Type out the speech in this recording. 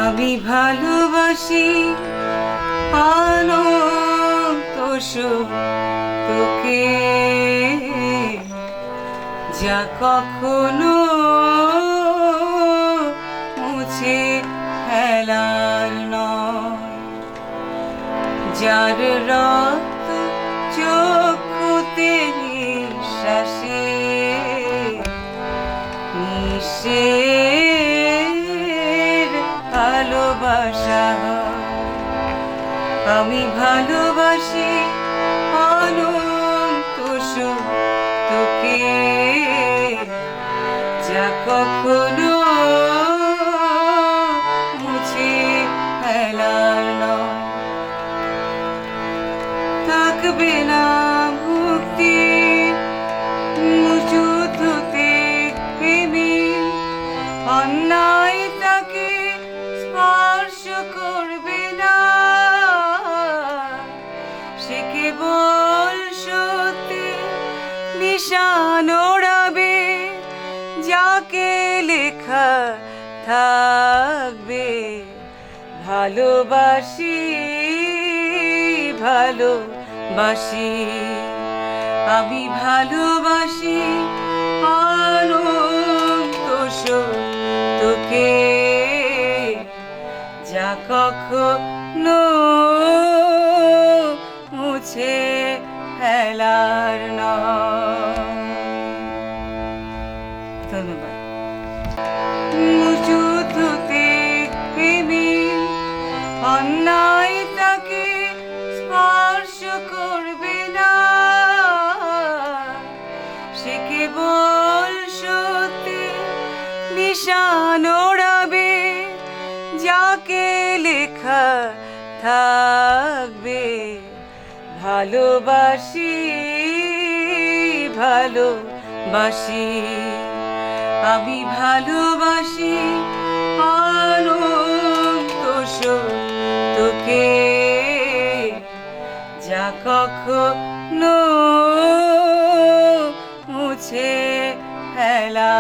আমি ভালোবাসি অনন্ত সুখ তোকে, যা কখনো মুছে ফেলার নয়। যার রক্ত চক্ষুতে নিঃশ্বাসে নিঃশ্বাসের ভালোবাসা হয়। আমি ভালোবাসি অনন্ত সুখ তোকে, যা কখনো মুছে ফেলার নয়। থাকবে না মুক্তি যুদ্ধতে প্রেমী, অন্যায় তাকে স্পর্শ করবে না। সে কেবল সত্যি নিশান ওড়াবে, যাকে লেখা থাকবে ভালোবাসি ভালোবাসি। আমি ভালোবাসি অনন্ত সুখ তোকে, যা কখনো মুছে ফেলার নয়। ধন্যবাদ। যুদ্ধতে প্রেমী, অন্যায় তাকে স্পর্শ করবে না। সে কেবল সত্যি নিশান ওড়াবে, যাকে লেখা থাকবে ভালোবাসি ভালোবাসি। আমি ভালোবাসি অনন্ত সুখ তোকে, যা কখনো মুছে ফেলা